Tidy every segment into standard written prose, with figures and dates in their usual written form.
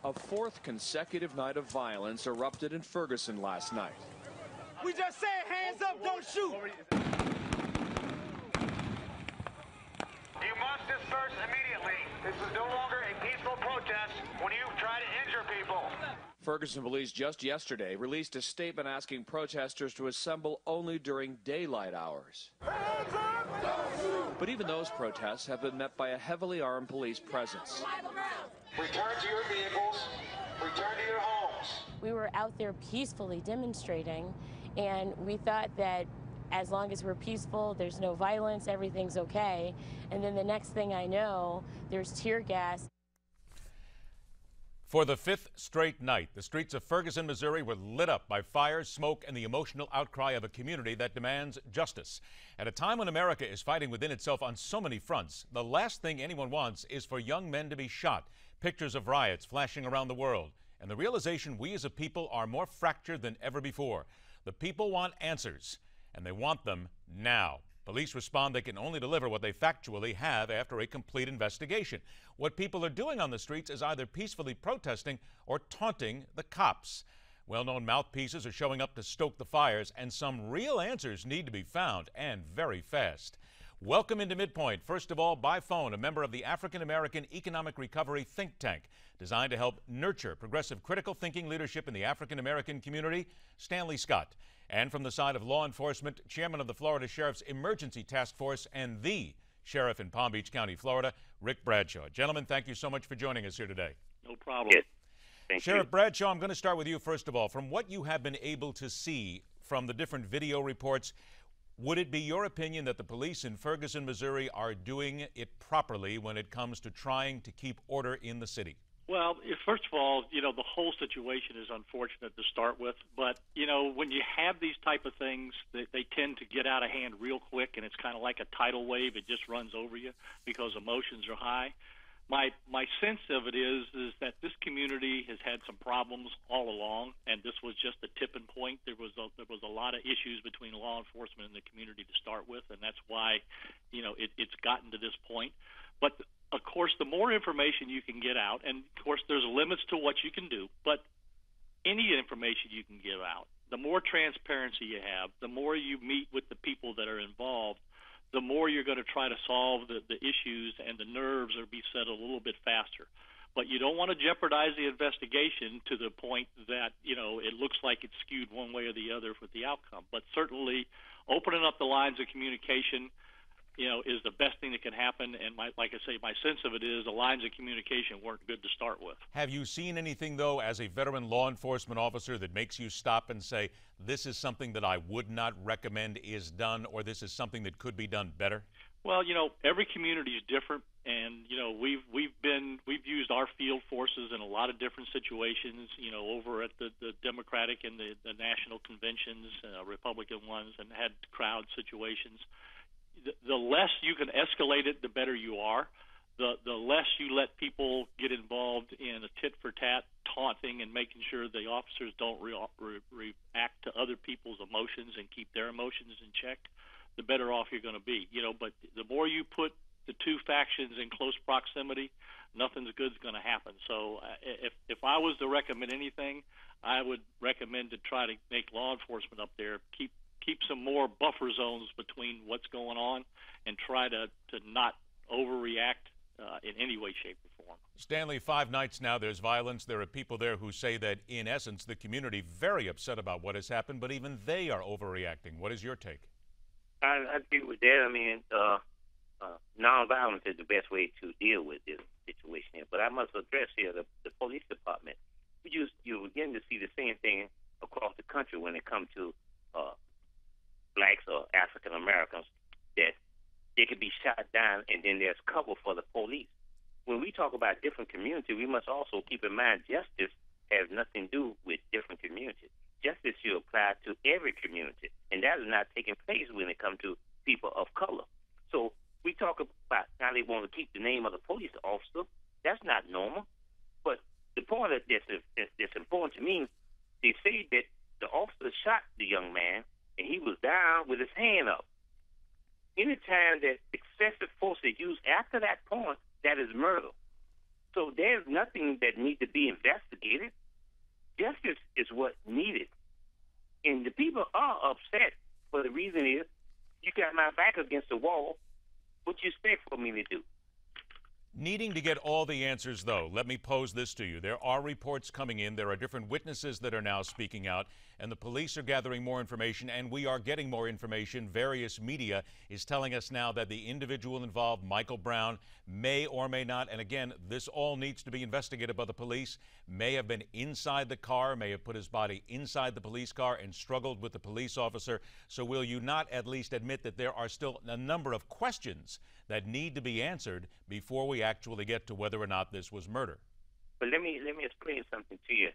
A fourth consecutive night of violence erupted in Ferguson last night. We just said hands up, don't shoot. You must disperse immediately. This is no longer a peaceful protest when you try to injure people. Ferguson police just yesterday released a statement asking protesters to assemble only during daylight hours. Hands up, don't shoot. But even those protests have been met by a heavily armed police presence. Return to your vehicles. Return to your homes. We were out there peacefully demonstrating, and we thought that as long as we're peaceful, there's no violence, everything's okay. And then the next thing I know, there's tear gas. For the fifth straight night, the streets of Ferguson, Missouri were lit up by fire, smoke, and the emotional outcry of a community that demands justice. At a time when America is fighting within itself on so many fronts, the last thing anyone wants is for young men to be shot. Pictures of riots flashing around the world, and the realization we as a people are more fractured than ever before. The people want answers, and they want them now. Police respond they can only deliver what they factually have after a complete investigation. What people are doing on the streets is either peacefully protesting or taunting the cops. Well-known mouthpieces are showing up to stoke the fires, and some real answers need to be found, and very fast. Welcome into MidPoint. First of all, by phone, a member of the African American Economic Recovery think tank designed to help nurture progressive critical thinking leadership in the African American community, Stanley Scott. And from the side of law enforcement, chairman of the Florida Sheriff's Emergency Task Force and the sheriff in Palm Beach County, Florida, Ric Bradshaw. Gentlemen, thank you so much for joining us here today. No problem. Yes. Thank Sheriff you. Bradshaw, I'm going to start with you first of all. From what you have been able to see from the different video reports, would it be your opinion that the police in Ferguson, Missouri are doing it properly when it comes to trying to keep order in the city? Well, first of all, the whole situation is unfortunate to start with. But, when you have these type of things, they tend to get out of hand real quick, and it's kind of like a tidal wave. It just runs over you because emotions are high. My sense of it is that this community has had some problems all along, and this was just a tipping point. There was a lot of issues between law enforcement and the community to start with, and that's why it's gotten to this point. But of course, the more information you can get out, and of course there's limits to what you can do, but any information you can give out, the more transparency you have, the more you meet with the people that are involved, the more you're going to try to solve the issues, and the nerves are be set a little bit faster. But you don't want to jeopardize the investigation to the point that, it looks like it's skewed one way or the other with the outcome. But certainly opening up the lines of communication, is the best thing that can happen. And like I say, my sense of it is the lines of communication weren't good to start with. Have you seen anything, though, as a veteran law enforcement officer that makes you stop and say, this is something that I would not recommend is done, or this is something that could be done better? Well, every community is different, and we've used our field forces in a lot of different situations, over at the Democratic and the national conventions, Republican ones, and had crowd situations. The less you can escalate it, the better you are. The less you let people get involved in a tit-for-tat taunting and making sure the officers don't react to other people's emotions and keep their emotions in check, the better off you're going to be. But the more you put the two factions in close proximity, nothing's good's going to happen. So if I was to recommend anything, I would recommend to try to make law enforcement up there keep some more buffer zones between what's going on, and try to not overreact in any way, shape, or form. Stanley, 5 nights now, there's violence. There are people there who say that, in essence, the community very upset about what has happened, but even they are overreacting. What is your take? I agree with that. I mean, nonviolence is the best way to deal with this situation here. But I must address here the police department. You begin to see the same thing across the country when it comes to blacks or African Americans, that they could be shot down and then there's cover for the police. When we talk about different communities, we must also keep in mind justice has nothing to do with different communities. Justice should apply to every community, and that is not taking place when it comes to people of color. So we talk about how they want to keep the name of the police officer. That's not normal. But the point that's important to me, they say that the officer shot the young man, and he was down with his hand up. Anytime that excessive force is used after that point, that is murder. So there's nothing that needs to be investigated. Justice is what needed. And the people are upset for the reason is, you got my back against the wall. What you expect for me to do? Needing to get all the answers, though, let me pose this to you. There are reports coming in. There are different witnesses that are now speaking out, and the police are gathering more information, and we are getting more information. Various media is telling us now that the individual involved, Michael Brown, may or may not, and again, this all needs to be investigated by the police, may have been inside the car, may have put his body inside the police car and struggled with the police officer. So will you not at least admit that there are still a number of questions that need to be answered before we actually get to whether or not this was murder? But let me explain something to you.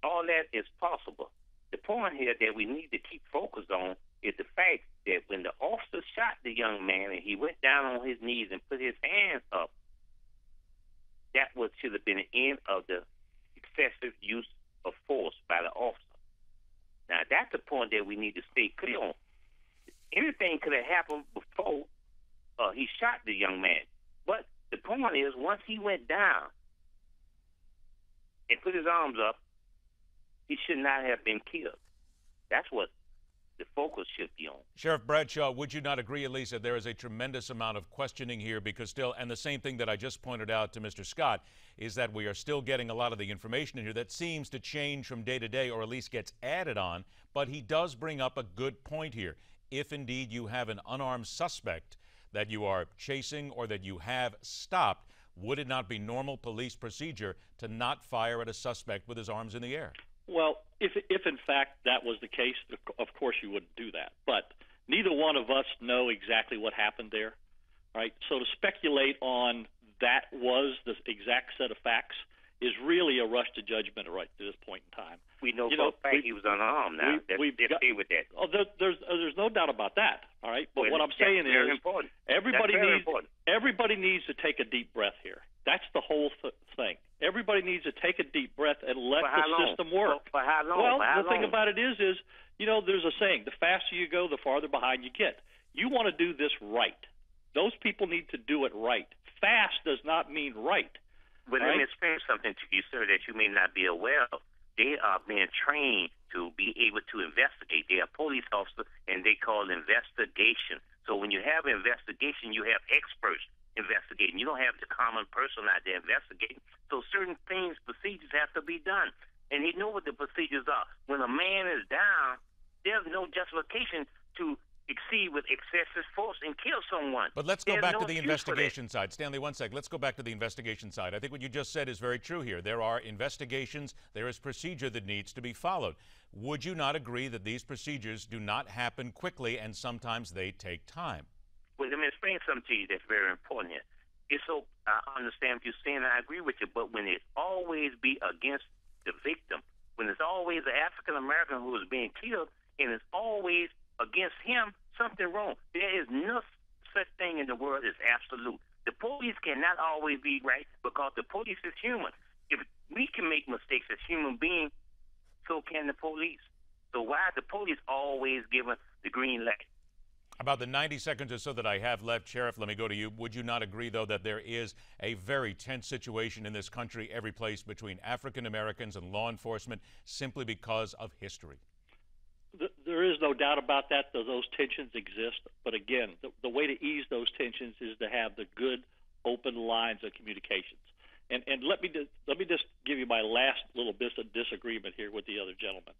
All that is possible. The point here that we need to keep focused on is the fact that when the officer shot the young man and he went down on his knees and put his hands up, that should have been the end of the excessive use of force by the officer. Now, that's the point that we need to stay clear on. Anything could have happened before he shot the young man. But the point is, once he went down and put his arms up, he should not have been killed. That's what the focus should be on. Sheriff Bradshaw, would you not agree at least that there is a tremendous amount of questioning here because still, and the same thing that I just pointed out to Mr. Scott, is that we are still getting a lot of the information in here that seems to change from day to day or at least gets added on, but he does bring up a good point here. If indeed you have an unarmed suspect that you are chasing or that you have stopped, would it not be normal police procedure to not fire at a suspect with his arms in the air? Well, if in fact that was the case, of course you wouldn't do that. But neither one of us know exactly what happened there, right? So to speculate on that was the exact set of facts is really a rush to judgment right to this point in time. We know for a fact he was unarmed now. Let's stay with that. Oh, there's no doubt about that, all right? But what I'm saying is important. everybody needs to take a deep breath here. That's the whole thing. Everybody needs to take a deep breath and let the system work. For how long? Well, the thing about it is, there's a saying, the faster you go, the farther behind you get. You want to do this right. Those people need to do it right. Fast does not mean right. But let me explain something to you, sir, that you may not be aware of. They are being trained to be able to investigate. They are police officers, and they call it investigation. So when you have investigation, you have experts investigating. You don't have the common person out there investigating. So certain things, procedures have to be done. And they know what the procedures are. When a man is down, there's no justification to exceed with excessive force and kill someone. But let's go back to the investigation side. Stanley, one sec. Let's go back to the investigation side. I think what you just said is very true here. There are investigations. There is procedure that needs to be followed. Would you not agree that these procedures do not happen quickly and sometimes they take time? Well, let me explain something to you that's very important here. It's so I understand what you're saying, and I agree with you, but when it always be against the victim, when it's always the African-American who is being killed, and it's always against him, something wrong. There is no such thing in the world as absolute. The police cannot always be right because the police is human. If we can make mistakes as human beings, so can the police. So why is the police always given the green light? About the 90 seconds or so that I have left, Sheriff, let me go to you. Would you not agree, though, that there is a very tense situation in this country, every place, between African Americans and law enforcement simply because of history? There is no doubt about that. Those tensions exist. But again, the way to ease those tensions is to have the good, open lines of communications. And let me just give you my last little bit of disagreement here with the other gentleman.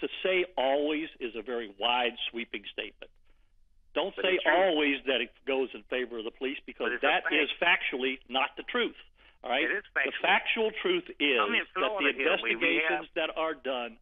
To say always is a very wide, sweeping statement. Don't say always that it goes in favor of the police, because that is factually not the truth. All right? The factual truth is that the investigations that are done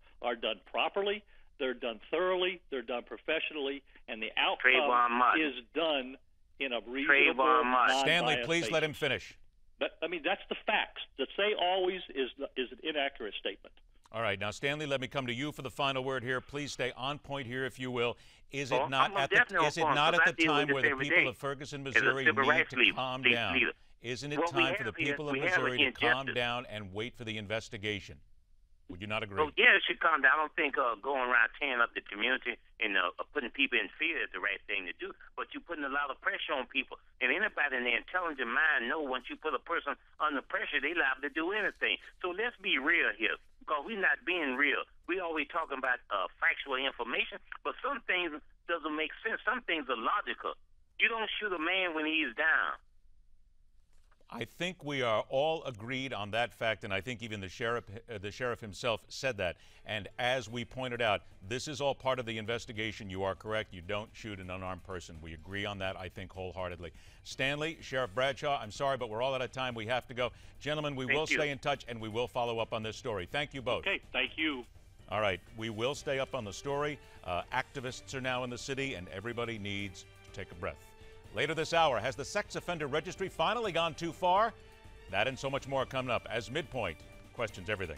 properly, they're done thoroughly, they're done professionally, and the outcome is done in a reasonable, non-biased Stanley, please basis. let him finish. But, I mean, that's the facts. To say always is an inaccurate statement. All right. Now, Stanley, let me come to you for the final word here. Please stay on point here, if you will. Is it not at the time where the people of Ferguson, Missouri need to calm down? Isn't it time for the people of Missouri to calm down and wait for the investigation? Would you not agree? So, yeah, it should calm down. I don't think going around tearing up the community and putting people in fear is the right thing to do. But you're putting a lot of pressure on people. And anybody in their intelligent mind know once you put a person under pressure, they liable to do anything. So let's be real here, because we're not being real. We always talking about factual information, but some things doesn't make sense. Some things are logical. You don't shoot a man when he's down. I think we are all agreed on that fact, and I think even the sheriff himself said that. And as we pointed out, this is all part of the investigation. You are correct. You don't shoot an unarmed person. We agree on that, I think, wholeheartedly. Stanley, Sheriff Bradshaw, I'm sorry, but we're all out of time. We have to go. Gentlemen, we will stay in touch, and we will follow up on this story. Thank you both. Okay, thank you. All right, we will stay up on the story. Activists are now in the city, and everybody needs to take a breath. Later this hour, has the sex offender registry finally gone too far? That and so much more coming up as MidPoint questions everything.